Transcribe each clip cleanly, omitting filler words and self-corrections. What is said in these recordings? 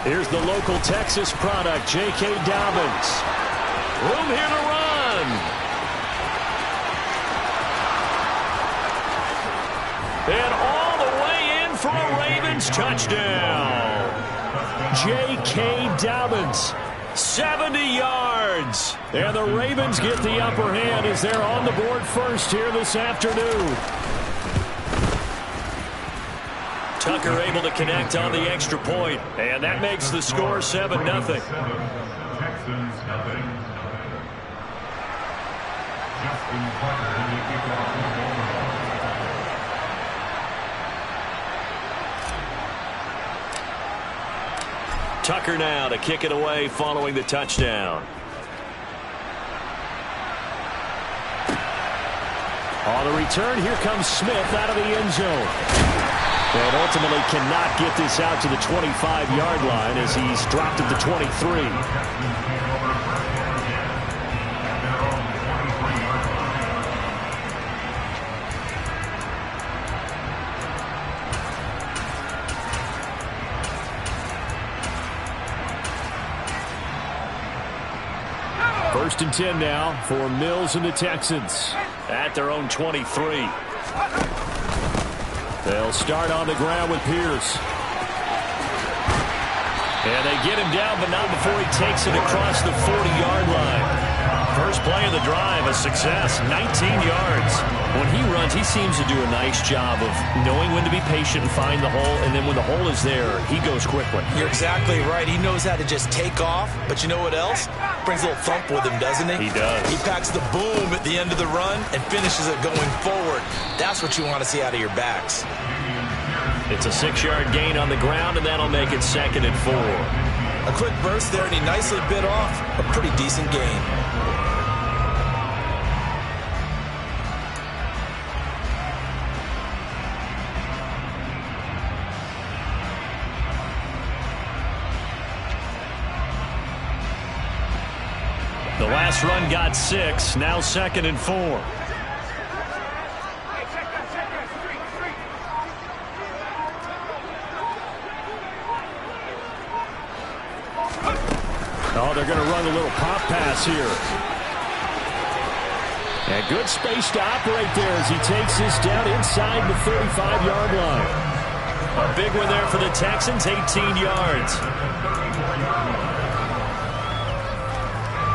Here's the local Texas product, J.K. Dobbins. Room here to run. And all the way in for a Ravens touchdown. J.K. Dobbins, 70 yards. And the Ravens get the upper hand as they're on the board first here this afternoon. Tucker able to connect on the extra point, and that makes the score 7-0. Tucker now to kick it away following the touchdown. On the return, here comes Smith out of the end zone. And ultimately cannot get this out to the 25-yard line as he's dropped at the 23. First and 10 now for Mills and the Texans at their own 23. They'll start on the ground with Pierce. And they get him down, but not before he takes it across the 40-yard line. First play of the drive, a success, 19 yards. When he runs, he seems to do a nice job of knowing when to be patient and find the hole, and then when the hole is there, he goes quickly. You're exactly right. He knows how to just take off, but you know what else? Brings a little thump with him, doesn't he? He does. He packs the boom at the end of the run and finishes it going forward. That's what you want to see out of your backs. It's a 6-yard gain on the ground, and that'll make it 2nd and 4. A quick burst there, and he nicely bit off a pretty decent gain. The last run got 6, now 2nd and 4. Oh, they're going to run a little pop pass here. And good space to operate there as he takes this down inside the 35-yard line. A big one there for the Texans, 18 yards.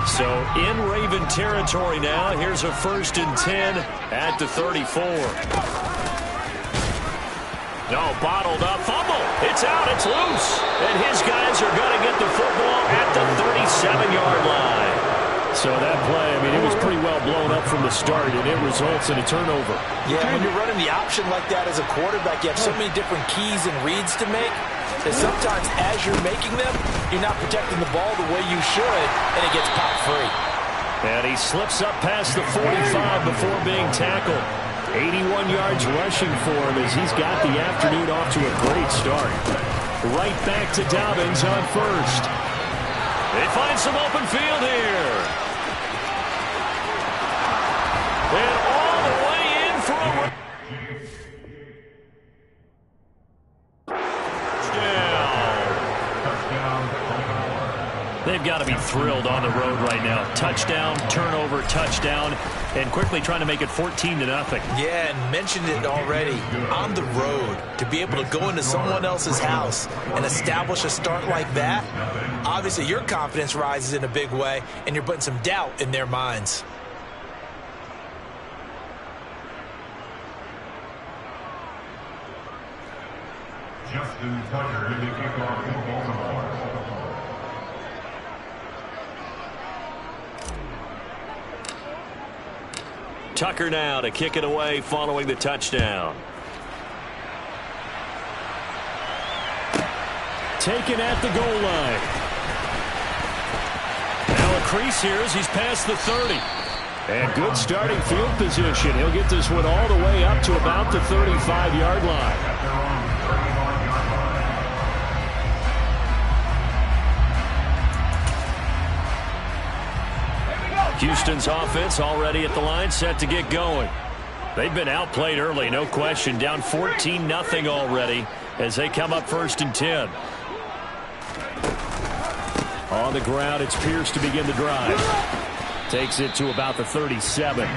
So in Raven territory now. Here's a 1st and 10 at the 34. No, bottled up, fumble. It's out, it's loose. And his guys are going to get the football at the 37-yard line. So that play, I mean, it was pretty well blown up from the start, and it results in a turnover. Yeah, when you're running the option like that as a quarterback, you have so many different keys and reads to make that sometimes as you're making them, you're not protecting the ball the way you should, and it gets popped free. And he slips up past the 45 before being tackled. 81 yards rushing for him as he's got the afternoon off to a great start. Right back to Dobbins on first. They find some open field here. And all the way in for a touchdown. They've got to be thrilled on the road right now. Touchdown, turnover, touchdown, and quickly trying to make it 14-0. Yeah, and mentioned it already. On the road, to be able to go into someone else's house and establish a start like that, obviously your confidence rises in a big way, and you're putting some doubt in their minds. Justin Tucker in the kickoff for Baltimore. Tucker now to kick it away following the touchdown. Taken at the goal line. Now a crease here as he's past the 30. And good starting field position. He'll get this one all the way up to about the 35-yard line. Houston's offense already at the line, set to get going. They've been outplayed early, no question. Down 14-0 already as they come up 1st and 10. On the ground, it's Pierce to begin the drive. Takes it to about the 37.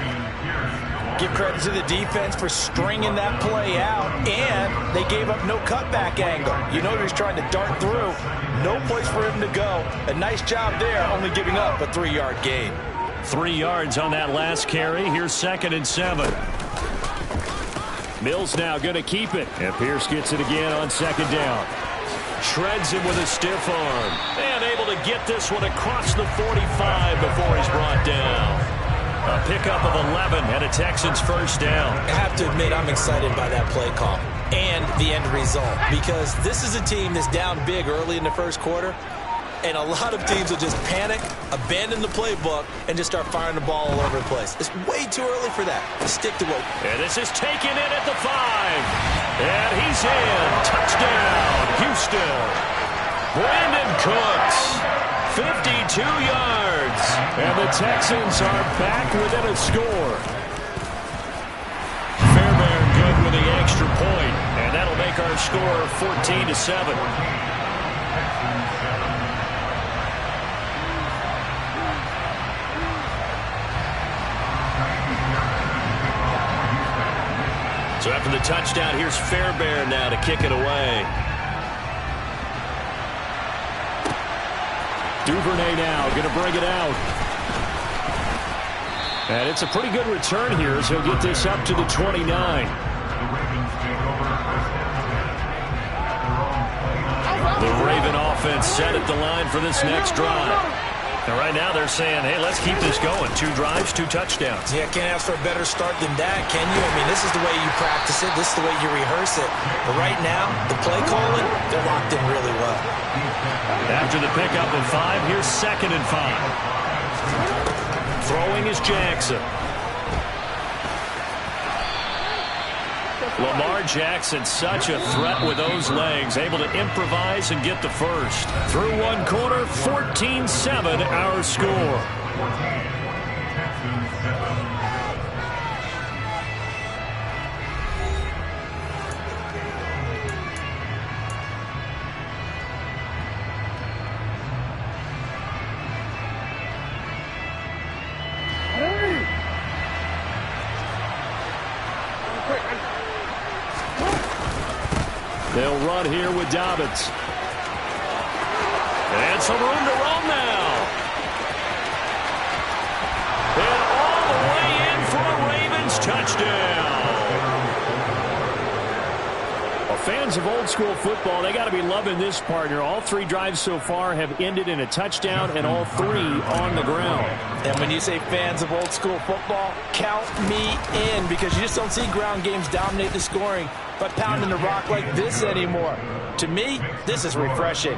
Give credit to the defense for stringing that play out, and they gave up no cutback angle. You know he's trying to dart through. No place for him to go. A nice job there, only giving up a 3-yard gain. 3 yards on that last carry. Here's 2nd and 7. Mills now going to keep it. And Pierce gets it again on 2nd down. Shreds him with a stiff arm. And able to get this one across the 45 before he's brought down. A pickup of 11 and a Texans first down. I have to admit I'm excited by that play call and the end result, because this is a team that's down big early in the first quarter, and a lot of teams will just panic, abandon the playbook, and just start firing the ball all over the place. It's way too early for that. Stick to it. And this is taken in at the 5. And he's in. Touchdown, Houston. Brandon Cooks, 52 yards. And the Texans are back within a score. Fairbairn good with the extra point. And that'll make our score 14-7. So after the touchdown, here's Fairbairn now to kick it away. Duvernay now going to bring it out. And it's a pretty good return here as he'll get this up to the 29. The Raven offense set at the line for this next drive. And right now they're saying, hey, let's keep this going. 2 drives, 2 touchdowns. Yeah, can't ask for a better start than that, can you? I mean, this is the way you practice it. This is the way you rehearse it. But right now, the play calling, they're locked in really well. After the pickup of 5, here's 2nd and 5. Throwing is Jackson. Lamar Jackson, such a threat with those legs, able to improvise and get the first. Through one quarter, 14-7 our score. They'll run here with Dobbins. And some room to roam now. And all the way in for a Ravens touchdown. Well, fans of old school football, they got to be loving this, partner. All 3 drives so far have ended in a touchdown, and all 3 on the ground. And when you say fans of old school football, count me in, because you just don't see ground games dominate the scoring by pounding the rock like this anymore. To me, this is refreshing.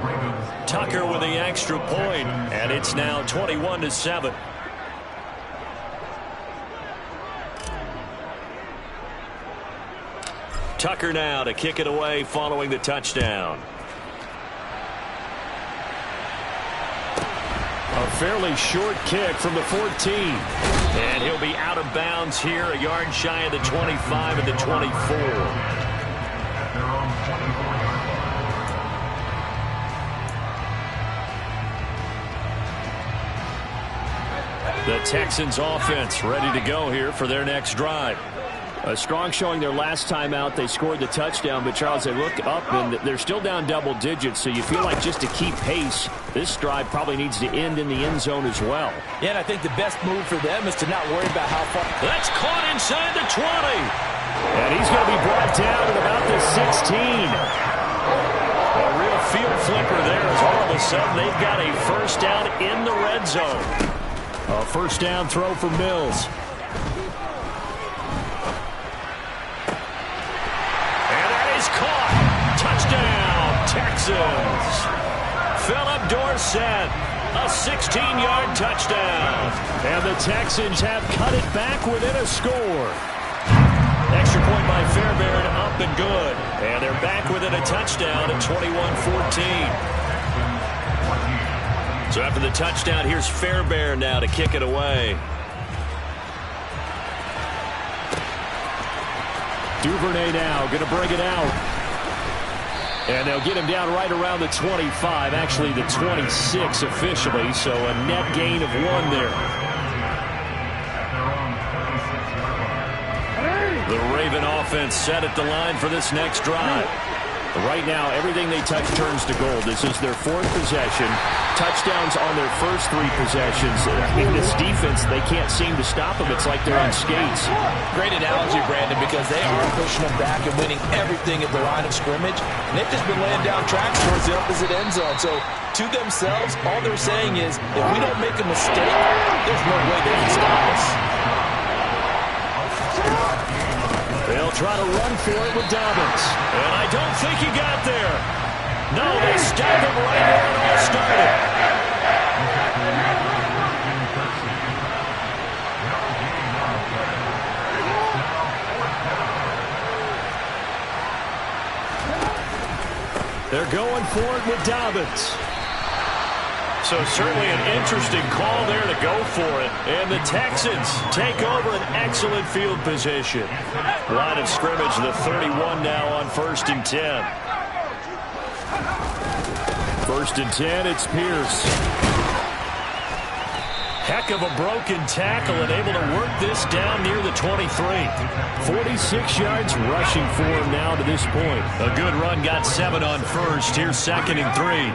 Tucker with the extra point, and it's now 21-7. Tucker now to kick it away following the touchdown. A fairly short kick from the 14. And he'll be out of bounds here, a yard shy of the 25 and the 24. The Texans offense ready to go here for their next drive. A strong showing their last time out. They scored the touchdown, but Charles, they look up and they're still down double digits, so you feel like just to keep pace, this drive probably needs to end in the end zone as well. Yeah, and I think the best move for them is to not worry about how far. That's caught inside the 20. And he's going to be brought down at about the 16. A real field flipper there as all of a sudden they've got a first down in the red zone. A first down throw for Mills. Touchdown, Texans. Philip Dorsett, a 16-yard touchdown. And the Texans have cut it back within a score. Extra point by Fairbairn, up and good. And they're back within a touchdown at 21-14. So after the touchdown, here's Fairbairn now to kick it away. Duvernay now going to bring it out. And they'll get him down right around the 25, actually the 26 officially, so a net gain of 1 there. The Raven offense set at the line for this next drive. Right now, everything they touch turns to gold. This is their 4th possession. Touchdowns on their first 3 possessions. In this defense, they can't seem to stop them. It's like they're on skates. Great analogy, Brandon, because they are pushing them back and winning everything at the line of scrimmage. And they've just been laying down tracks towards the opposite end zone. So to themselves, all they're saying is, if we don't make a mistake, there's no way they can stop us. They'll try to run for it with Dobbins. And I don't think he got there. No, they stop him right where it all started. They're going for it with Dobbins. So certainly an interesting call there to go for it. And the Texans take over an excellent field position. Line of scrimmage, the 31 now on 1st and 10. 1st and 10, it's Pierce. Heck of a broken tackle and able to work this down near the 23. 46 yards rushing for him now to this point. A good run, got 7 on 1st. Here's 2nd and 3.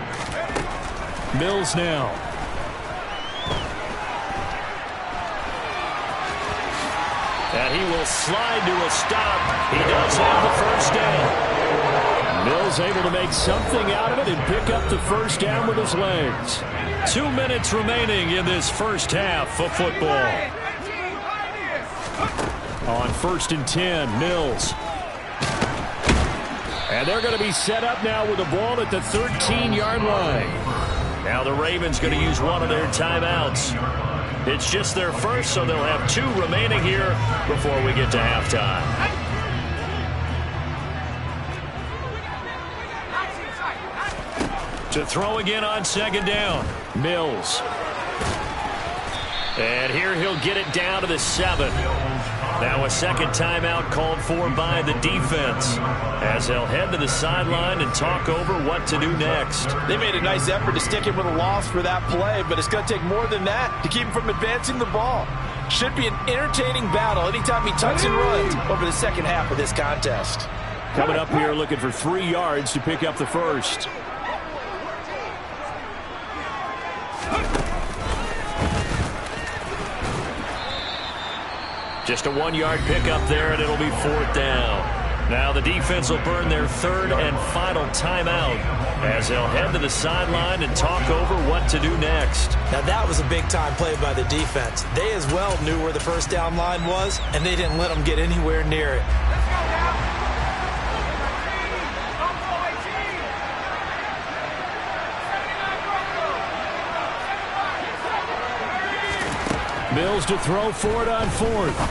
Mills now. And he will slide to a stop. He does have the 1st down. Mills able to make something out of it and pick up the 1st down with his legs. 2 minutes remaining in this first half of football. On 1st and 10, Mills. And they're going to be set up now with the ball at the 13-yard line. Now the Ravens going to use one of their timeouts. It's just their first, so they'll have 2 remaining here before we get to halftime. To throw again on 2nd down, Mills. And here he'll get it down to the 7. Now a 2nd timeout called for by the defense as they'll head to the sideline and talk over what to do next. They made a nice effort to stick him with a loss for that play, but it's going to take more than that to keep him from advancing the ball. Should be an entertaining battle anytime he tucks and runs over the second half of this contest. Coming up here looking for 3 yards to pick up the 1st. Just a 1-yard pickup there, and it'll be 4th down. Now the defense will burn their 3rd and final timeout as they'll head to the sideline and talk over what to do next. Now that was a big-time play by the defense. They as well knew where the 1st down line was, and they didn't let them get anywhere near it. Mills to throw for it on 4th.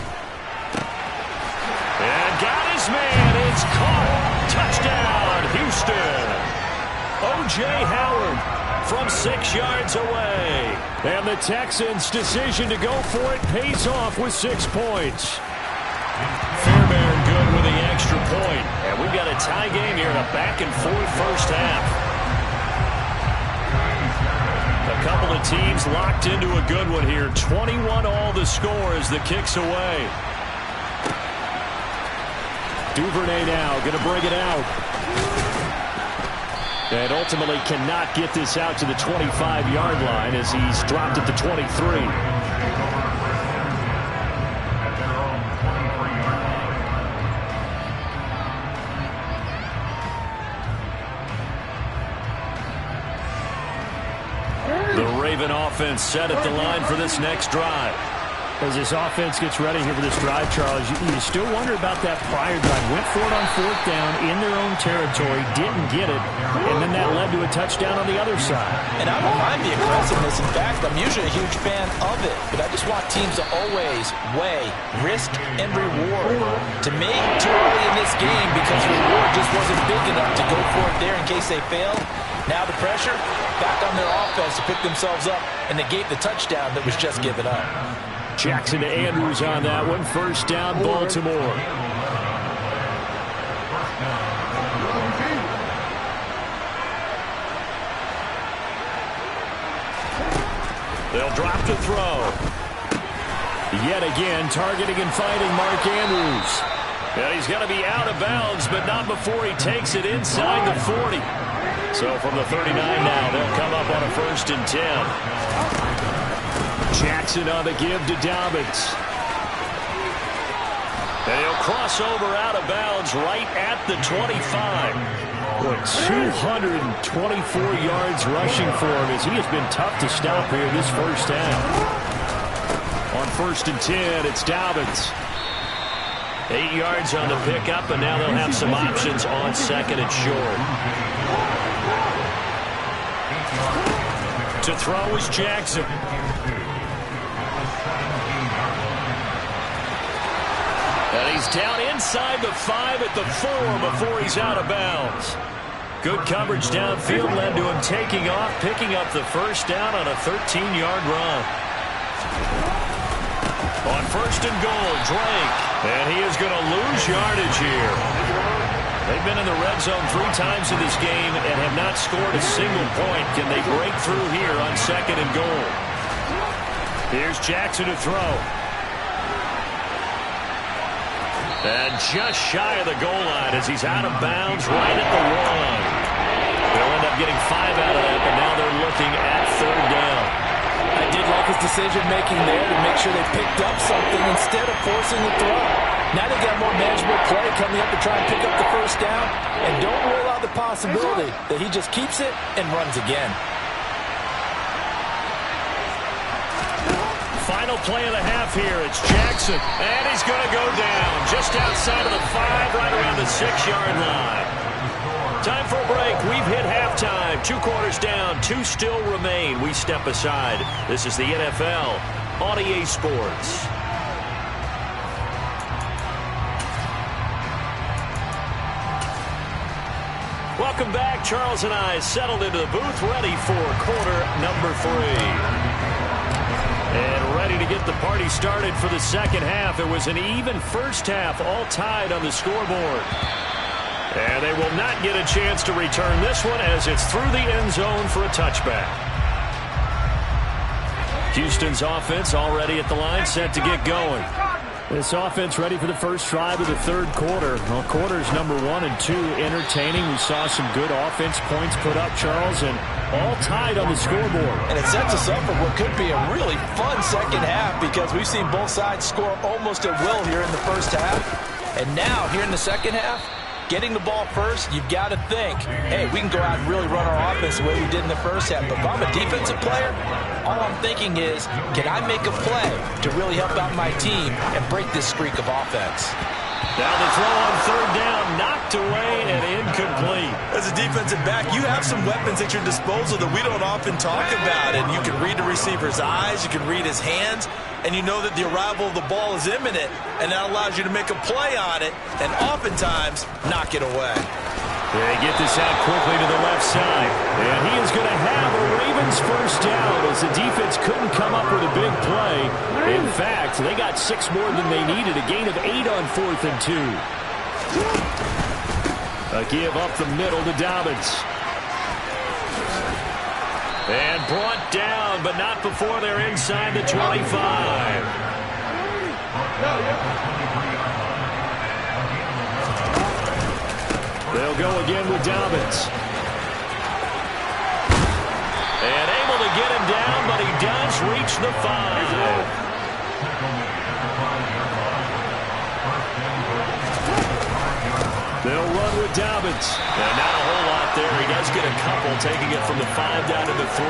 And got his man. It's caught. Touchdown, Houston. O.J. Howard from 6 yards away. And the Texans' decision to go for it pays off with 6 points. Fairbairn good with the extra point. And we've got a tie game here in a back-and-forth first half. A couple of teams locked into a good one here. 21 all the score as the kick's away. Duvernay now going to bring it out. And ultimately cannot get this out to the 25-yard line as he's dropped at the 23. Offense set at the line for this next drive. As this offense gets ready here for this drive, Charles, you still wonder about that prior drive. Went for it on 4th down in their own territory, didn't get it, and then that led to a touchdown on the other side. And I don't mind the aggressiveness. In fact, I'm usually a huge fan of it, but I just want teams to always weigh risk and reward. To me, too early in this game because the reward just wasn't big enough to go for it there in case they fail. Now the pressure back on their offense to pick themselves up and negate the touchdown that was just given up. Jackson to Andrews on that one. 1st down, Baltimore. They'll drop to throw. Yet again, targeting and finding Mark Andrews. And he's going to be out of bounds, but not before he takes it inside the 40. So from the 39 now, they'll come up on a 1st and 10. Jackson on the give to Dobbins. And he'll cross over out of bounds right at the 25. Boy, 224 yards rushing for him as he has been tough to stop here this first half. On 1st and 10, it's Dobbins. 8 yards on the pickup, and now they'll have some options on 2nd and short. To throw is Jackson. And he's down inside the 5 at the 4 before he's out of bounds. Good coverage downfield led to him taking off, picking up the 1st down on a 13-yard run. On 1st and goal, Drake. And he is going to lose yardage here. They've been in the red zone 3 times in this game and have not scored a single point. Can they break through here on 2nd and goal? Here's Jackson to throw. And just shy of the goal line as he's out of bounds right at the 1. They'll end up getting 5 out of that, but now they're looking at 3rd down. I did like his decision-making there to make sure they picked up something instead of forcing the throw. Now they got more manageable play coming up to try and pick up the 1st down, and don't rule out the possibility that he just keeps it and runs again. Final play of the half here. It's Jackson, and he's going to go down just outside of the 5, right around the 6-yard line. Time for a break. We've hit halftime. 2 quarters down. 2 still remain. We step aside. This is the NFL on EA Sports. Welcome back. Charles and I settled into the booth, ready for quarter number 3. And ready to get the party started for the 2nd half. It was an even first half, all tied on the scoreboard. And they will not get a chance to return this one as it's through the end zone for a touchback. Houston's offense already at the line, set to get going. This offense ready for the first drive of the 3rd quarter. Well, quarters number 1 and 2 entertaining. We saw some good offense points put up, Charles, and all tied on the scoreboard. And it sets us up for what could be a really fun 2nd half because we've seen both sides score almost at will here in the first half. And now, here in the 2nd half, getting the ball first, you've got to think, hey, we can go out and really run our offense the way we did in the first half. But if I'm a defensive player, all I'm thinking is, can I make a play to really help out my team and break this streak of offense? Now the throw on 3rd down, knocked away and incomplete. As a defensive back, you have some weapons at your disposal that we don't often talk about. And you can read the receiver's eyes, you can read his hands, and you know that the arrival of the ball is imminent, and that allows you to make a play on it and oftentimes knock it away. They get this out quickly to the left side. And he is going to have a Ravens 1st down as the defense couldn't come up with a big play. In fact, they got 6 more than they needed, a gain of 8 on 4th and 2. A give up the middle to Dobbins. And brought down, but not before they're inside the 25. They'll go again with Dobbins. And able to get him down, but he does reach the 5. They'll run with Dobbins. And not a whole lot there. He does get a couple, taking it from the 5 down to the 3.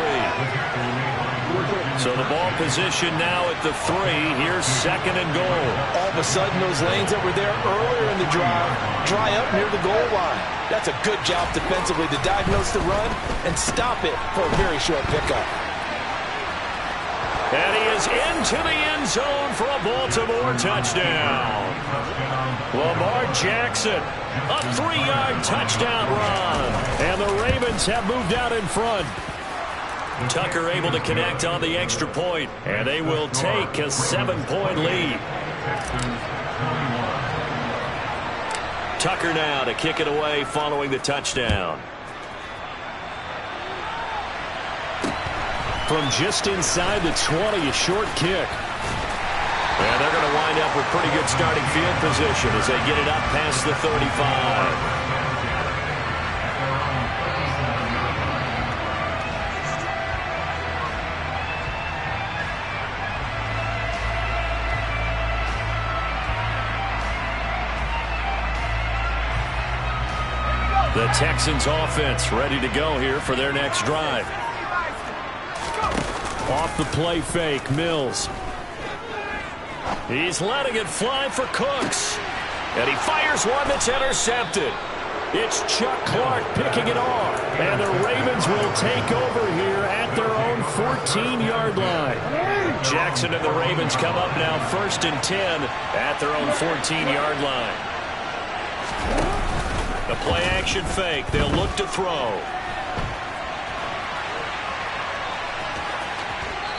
So the ball position now at the 3. Here's 2nd and goal. All of a sudden, those lanes that were there earlier in the drive dry up near the goal line. That's a good job defensively to diagnose the run and stop it for a very short pickup. And he is into the end zone for a Baltimore touchdown. Lamar Jackson, a 3-yard touchdown run. And the Ravens have moved out in front. Tucker able to connect on the extra point, and they will take a 7-point lead. Tucker now to kick it away following the touchdown. From just inside the 20, a short kick. And they're going to wind up with pretty good starting field position as they get it up past the 35. The Texans offense ready to go here for their next drive. Off the play fake, Mills. He's letting it fly for Cooks. And he fires one that's intercepted. It's Chuck Clark picking it off. And the Ravens will take over here at their own 14-yard line. Jackson and the Ravens come up now 1st and 10 at their own 14-yard line. The play action fake. They'll look to throw.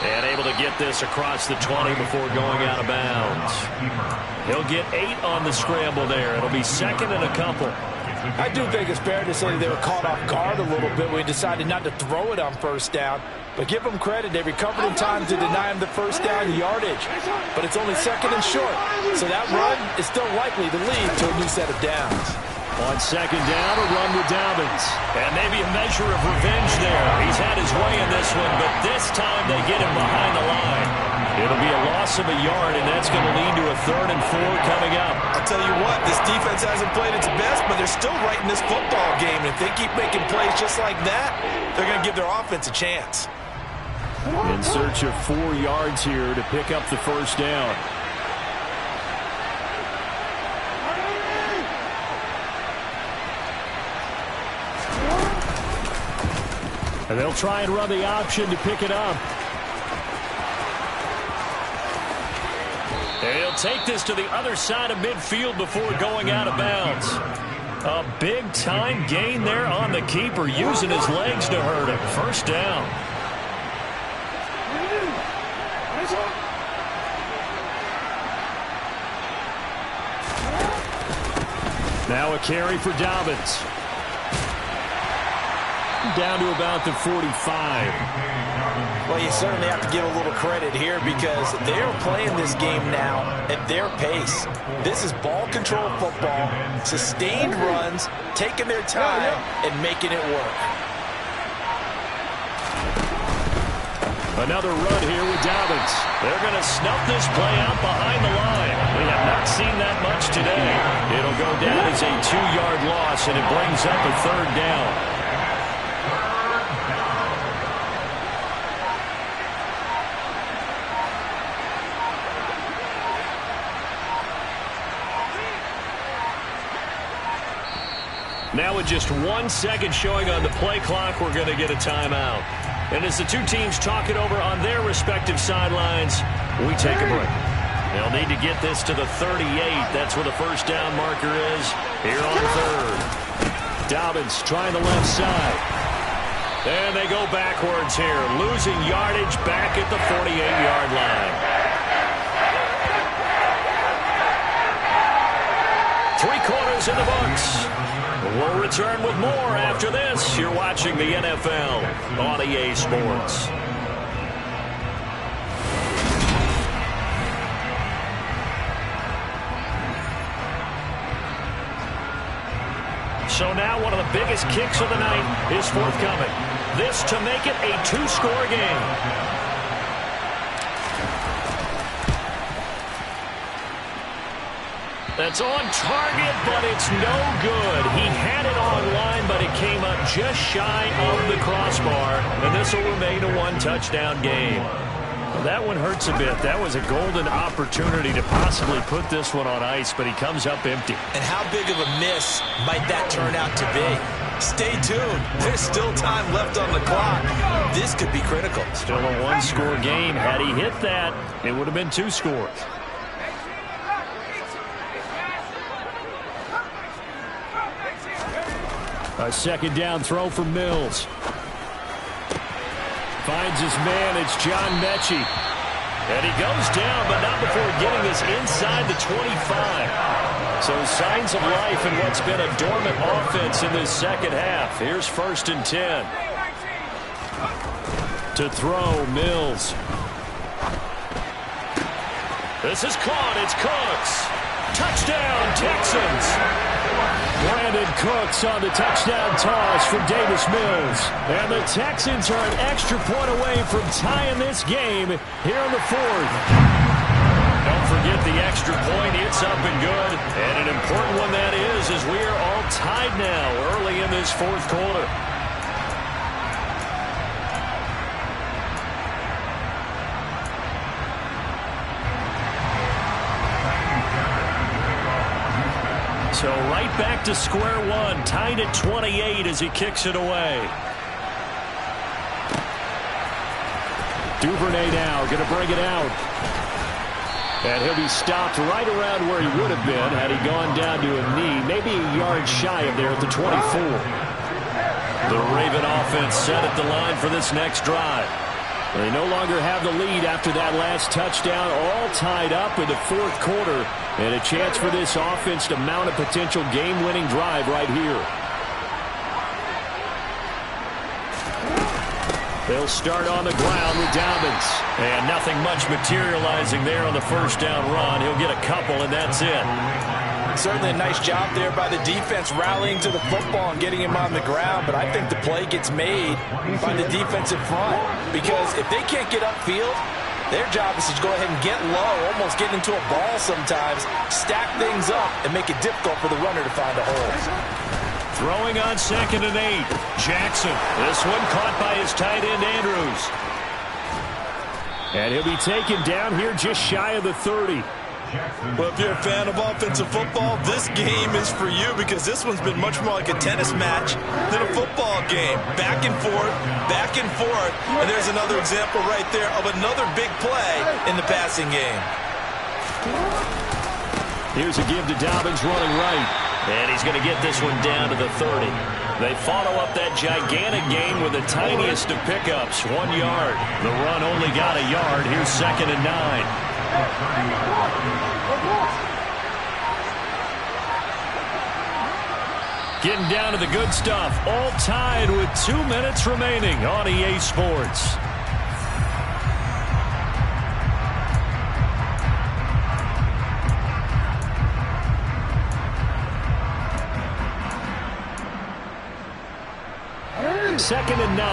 And able to get this across the 20 before going out of bounds. He'll get 8 on the scramble there. It'll be 2nd and a couple. I do think it's fair to say they were caught off guard a little bit when we decided not to throw it on 1st down. But give them credit. They recovered in time to deny him the 1st down yardage. But it's only 2nd and short. So that run is still likely to lead to a new set of downs. On 2nd down, a run with Dobbins. And maybe a measure of revenge there. He's had his way in this one, but this time they get him behind the line. It'll be a loss of a yard, and that's going to lead to a 3rd and 4 coming up. I'll tell you what, this defense hasn't played its best, but they're still right in this football game. And if they keep making plays just like that, they're going to give their offense a chance. In search of 4 yards here to pick up the 1st down. And they'll try and run the option to pick it up. And he'll take this to the other side of midfield before going out of bounds. A big-time gain there on the keeper, using his legs to hurt him. 1st down. Now a carry for Dobbins. Down to about the 45. Well, you certainly have to give a little credit here because they're playing this game now at their pace. This is ball control football, sustained runs, taking their time, and making it work. Another run here with Dobbins. They're going to snuff this play out behind the line. We have not seen that much today. It'll go down as a 2-yard loss, and it brings up a 3rd down. Now with just 1 second showing on the play clock, we're going to get a timeout. And as the two teams talk it over on their respective sidelines, we take a break. They'll need to get this to the 38. That's where the 1st down marker is here on 3rd. Dobbins trying the left side. And they go backwards here, losing yardage back at the 48-yard line. 3 quarters in the books. We'll return with more after this. You're watching the NFL on EA Sports. So now one of the biggest kicks of the night is forthcoming. This to make it a 2-score game. That's on target, but it's no good. He had it on line, but it came up just shy of the crossbar, and this will remain a 1-touchdown game. That one hurts a bit. That was a golden opportunity to possibly put this one on ice, but he comes up empty. And how big of a miss might that turn out to be? Stay tuned. There's still time left on the clock. This could be critical. Still a 1-score game. Had he hit that, it would have been 2 scores. A 2nd down throw for Mills. Finds his man. It's John Mechie. And he goes down, but not before getting this inside the 25. So signs of life in what's been a dormant offense in this 2nd half. Here's 1st and 10. To throw, Mills. This is caught. It's Cooks. Touchdown, Texans. Brandon Cooks on the touchdown toss from Davis Mills. And the Texans are an extra point away from tying this game here in the fourth. Don't forget the extra point. It's up and good. And an important one that is, as we are all tied now early in this fourth quarter. So right back to square one, tied at 28 as he kicks it away. Duvernay now going to bring it out. And he'll be stopped right around where he would have been had he gone down to a knee, maybe a yard shy of there at the 24. The Raven offense set at the line for this next drive. They no longer have the lead after that last touchdown, all tied up in the fourth quarter, and a chance for this offense to mount a potential game-winning drive right here. They'll start on the ground with Dobbins. And nothing much materializing there on the first down run. He'll get a couple, and that's it. Certainly a nice job there by the defense rallying to the football and getting him on the ground, but I think the play gets made by the defensive front because if they can't get upfield, their job is to go ahead and get low, almost get into a ball sometimes, stack things up, and make it difficult for the runner to find a hole. Throwing on 2nd and 8. Jackson. This one caught by his tight end, Andrews. And he'll be taken down here just shy of the 30. Well, if you're a fan of offensive football, this game is for you because this one's been much more like a tennis match than a football game. Back and forth, and there's another example right there of another big play in the passing game. Here's a give to Dobbins running right. And he's going to get this one down to the 30. They follow up that gigantic gain with the tiniest of pickups, 1 yard. The run only got a yard. Here's 2nd and 9. Getting down to the good stuff. All tied with 2 minutes remaining on EA Sports. Second and 9.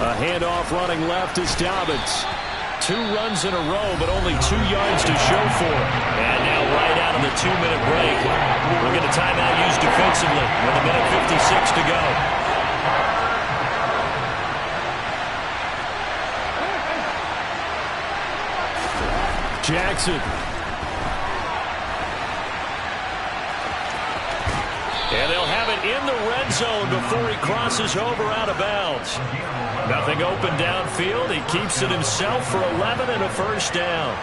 A handoff running left is Dobbins. 2 runs in a row, but only 2 yards to show for it. And now right out of the 2-minute break, we'll get a timeout used defensively with 1:56 to go. Jackson. And they'll have it in the red zone before he crosses over out of bounds. Nothing open downfield. He keeps it himself for 11 and a first down.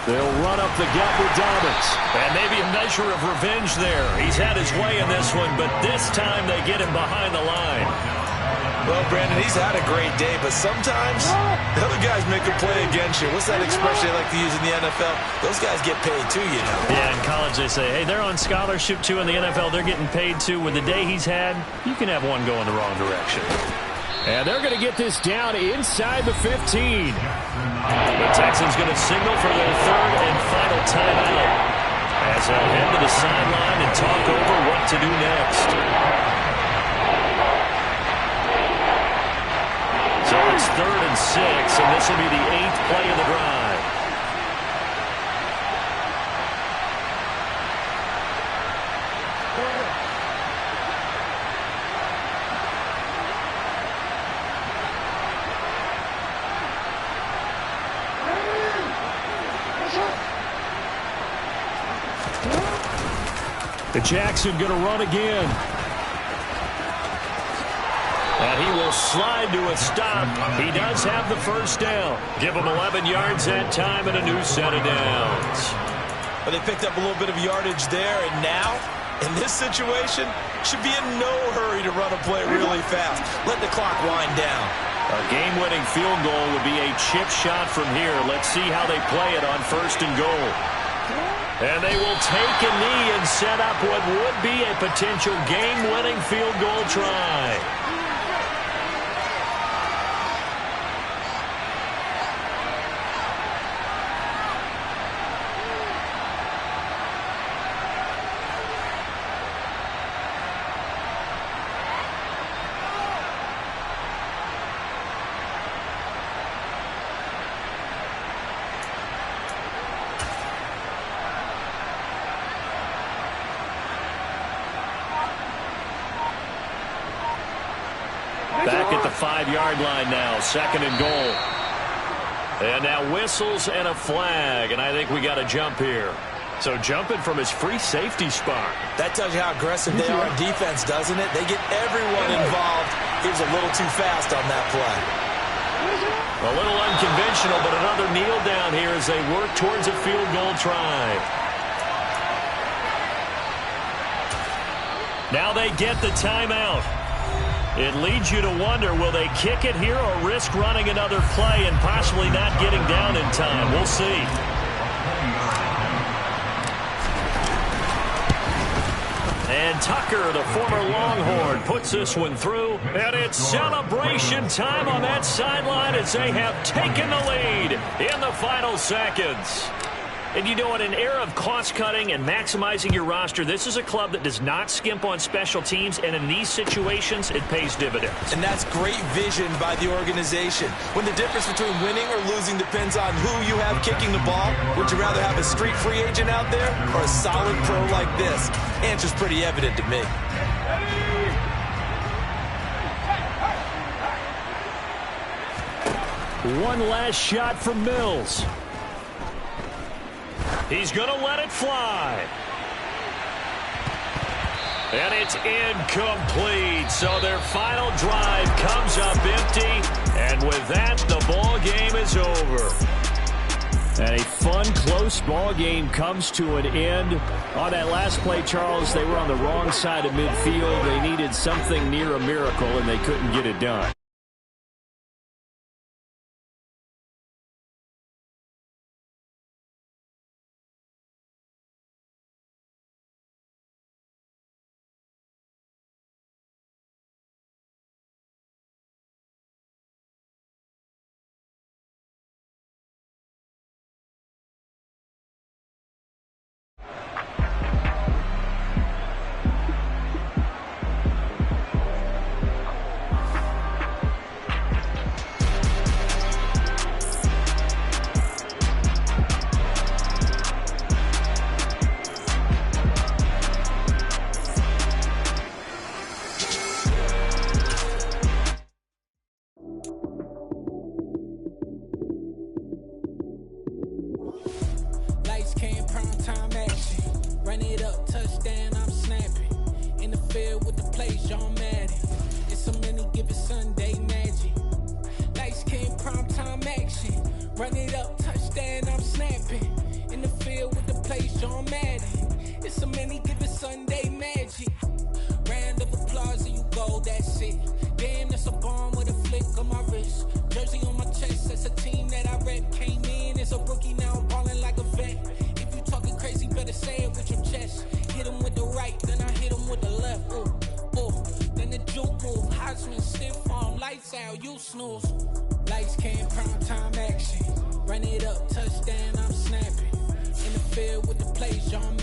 They'll run up the gut with Dobbins. And maybe a measure of revenge there. He's had his way in this one, but this time they get him behind the line. Well, Brandon, he's had a great day, but sometimes the other guys make a play against you. What's that expression they like to use in the NFL? Those guys get paid too, you know. Yeah, in college they say, hey, they're on scholarship too. In the NFL, they're getting paid too. With the day he's had, you can have one going the wrong direction. And they're going to get this down inside the 15. The Texans going to signal for their 3rd and final timeout as they'll head to the sideline and talk over what to do next. So it's 3rd and 6, and this will be the 8th play of the drive. The Jackson going to run again. And he will slide to a stop. He does have the first down. Give him 11 yards that time and a new set of downs. But they picked up a little bit of yardage there, and now, in this situation, should be in no hurry to run a play really fast. Let the clock wind down. A game-winning field goal would be a chip shot from here. Let's see how they play it on 1st and goal. And they will take a knee and set up what would be a potential game-winning field goal try. Back at the 5-yard line now, 2nd and goal. And now whistles and a flag, and I think we got a jump here. So jumping from his free safety spot. That tells you how aggressive they are on defense, doesn't it? They get everyone involved. He was a little too fast on that play. A little unconventional, but another kneel down here as they work towards a field goal try. Now they get the timeout. It leads you to wonder, will they kick it here or risk running another play and possibly not getting down in time? We'll see. And Tucker, the former Longhorn, puts this one through. And it's celebration time on that sideline as they have taken the lead in the final seconds. And you know, in an era of cost-cutting and maximizing your roster, this is a club that does not skimp on special teams, and in these situations, it pays dividends. And that's great vision by the organization. When the difference between winning or losing depends on who you have kicking the ball, would you rather have a street free agent out there or a solid pro like this? Answer's pretty evident to me. One last shot from Mills. He's going to let it fly. And it's incomplete. So their final drive comes up empty. And with that, the ball game is over. And a fun, close ball game comes to an end. On that last play, Charles, they were on the wrong side of midfield. They needed something near a miracle, and they couldn't get it done. Run it up, touchdown, I'm snapping. In the field with the play, John Madden. It's a many given Sunday magic. Round of applause and you go, that's it. Damn, that's a bomb with a flick on my wrist. Jersey on my chest, that's a team that I rep. Came in as a rookie, now I'm balling like a vet. If you talking crazy, better say it with your chest. Hit him with the right, then I hit him with the left. Ooh, ooh. Then the juke move, Heisman, stiff arm, lights out, you snooze. Lights came, prime time action. Run it up, touchdown, I'm snapping. In the field with the play, John